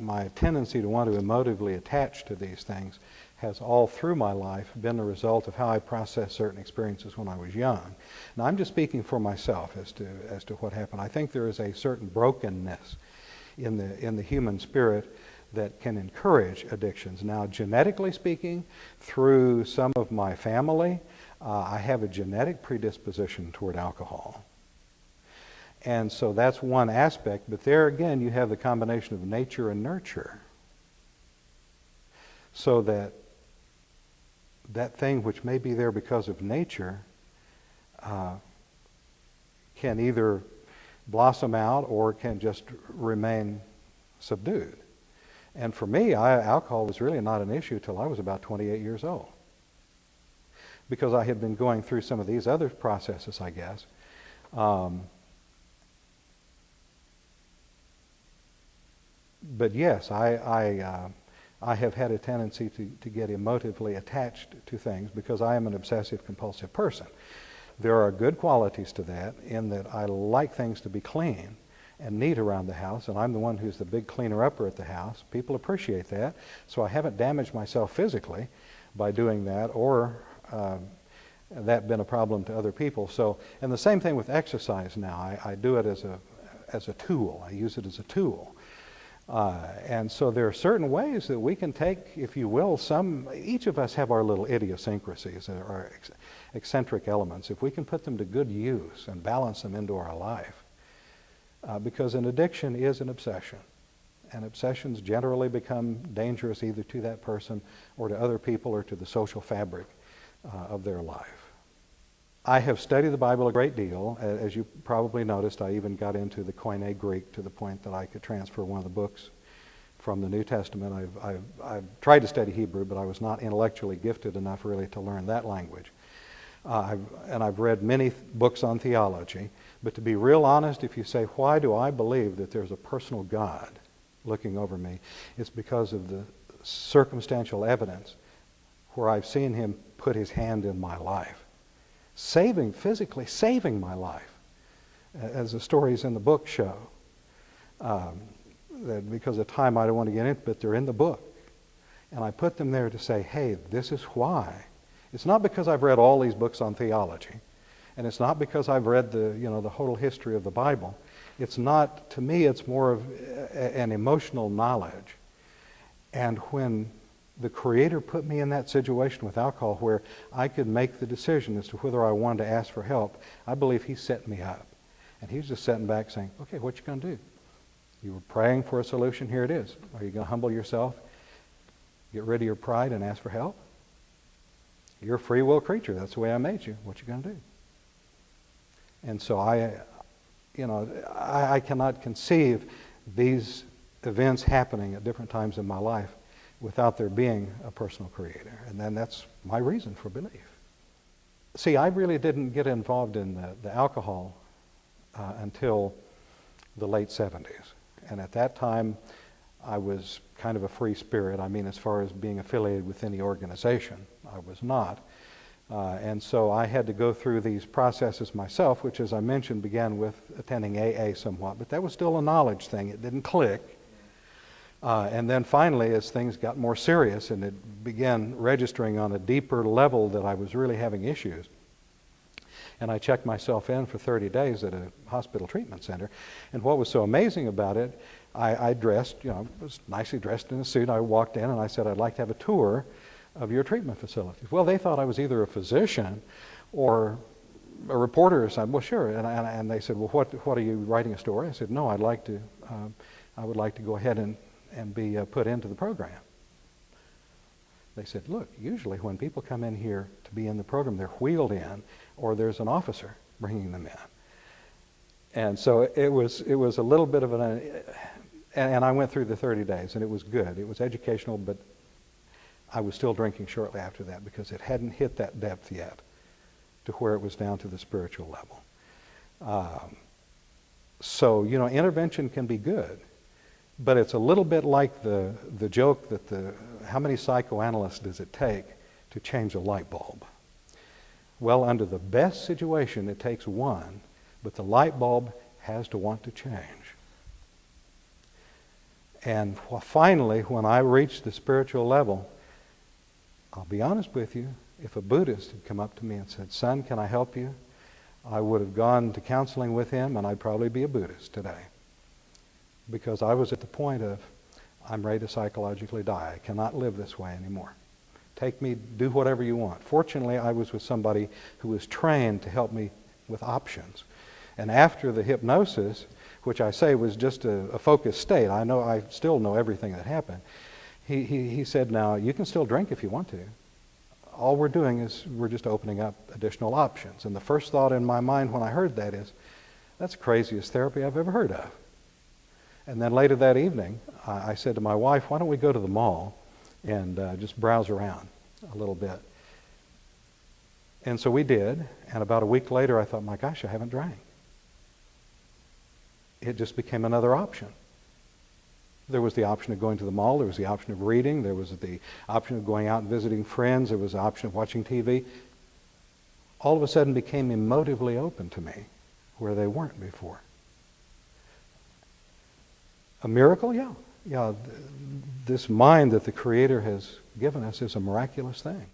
my tendency to want to emotively attach to these things has all through my life been the result of how I processed certain experiences when I was young. Now, I'm just speaking for myself as to what happened. I think there is a certain brokenness in the human spirit that can encourage addictions. Now, genetically speaking, through some of my family, I have a genetic predisposition toward alcohol. And so that's one aspect, but there again you have the combination of nature and nurture. So that thing which may be there because of nature can either blossom out or can just remain subdued. And for me, alcohol was really not an issue till I was about 28 years old. Because I had been going through some of these other processes, I guess. But yes, I have had a tendency to get emotively attached to things because I am an obsessive compulsive person. There are good qualities to that in that I like things to be clean and neat around the house, and I'm the one who's the big cleaner-upper at the house. People appreciate that, so I haven't damaged myself physically by doing that or that been a problem to other people. So, and the same thing with exercise now. I do it as a tool. I use it as a tool. And so there are certain ways that we can take, if you will, each of us have our little idiosyncrasies, our eccentric elements. If we can put them to good use and balance them into our life, because an addiction is an obsession. And obsessions generally become dangerous either to that person or to other people or to the social fabric of their life. I have studied the Bible a great deal. As you probably noticed, I even got into the Koine Greek to the point that I could transfer one of the books from the New Testament. I've tried to study Hebrew, but I was not intellectually gifted enough really to learn that language. And I've read many books on theology. But to be real honest, if you say, why do I believe that there's a personal God looking over me? It's because of the circumstantial evidence where I've seen him put his hand in my life. Physically saving my life, as the stories in the book show. That because of time I don't want to get into it, but they're in the book. And I put them there to say, hey, this is why. It's not because I've read all these books on theology. And it's not because I've read the whole history of the Bible. It's not, to me, it's more of an emotional knowledge. And when the Creator put me in that situation with alcohol where I could make the decision as to whether I wanted to ask for help, I believe he set me up. And he's just sitting back saying, okay, what you going to do? You were praying for a solution, here it is. Are you going to humble yourself, get rid of your pride and ask for help? You're a free will creature. That's the way I made you. What you going to do? And so I cannot conceive these events happening at different times in my life without there being a personal Creator. And then that's my reason for belief. See, I really didn't get involved in the alcohol until the late 70s. And at that time, I was kind of a free spirit. I mean, as far as being affiliated with any organization, I was not. And so I had to go through these processes myself, which, as I mentioned, began with attending AA somewhat. But that was still a knowledge thing. It didn't click. And then finally, as things got more serious and it began registering on a deeper level that I was really having issues, and I checked myself in for 30 days at a hospital treatment center. And what was so amazing about it, I dressed, was nicely dressed in a suit. I walked in and I said, I'd like to have a tour of your treatment facilities. Well, they thought I was either a physician or a reporter or something. Well, sure. And they said, well, what are you writing a story? I said, no, I would like to go ahead and be put into the program. They said, look, usually when people come in here to be in the program, they're wheeled in or there's an officer bringing them in. And so it was a little bit of and I went through the 30 days and it was good. It was educational, but I was still drinking shortly after that because it hadn't hit that depth yet to where it was down to the spiritual level. So, intervention can be good, but it's a little bit like the joke that how many psychoanalysts does it take to change a light bulb? Well, under the best situation, it takes one, but the light bulb has to want to change. And finally, when I reached the spiritual level, I'll be honest with you, if a Buddhist had come up to me and said, "Son, can I help you?" I would have gone to counseling with him, and I'd probably be a Buddhist today. Because I was at the point of, I'm ready to psychologically die. I cannot live this way anymore. Take me, do whatever you want. Fortunately, I was with somebody who was trained to help me with options. And after the hypnosis, which I say was just a focused state, I still know everything that happened. He said, "Now, you can still drink if you want to. All we're doing is we're just opening up additional options." And the first thought in my mind when I heard that is, that's the craziest therapy I've ever heard of. And then later that evening, I said to my wife, "Why don't we go to the mall and just browse around a little bit?" And so we did, and about a week later I thought, my gosh, I haven't drank. It just became another option. There was the option of going to the mall, there was the option of reading, there was the option of going out and visiting friends, there was the option of watching TV. All of a sudden became emotively open to me, where they weren't before. A miracle? Yeah. This mind that the Creator has given us is a miraculous thing.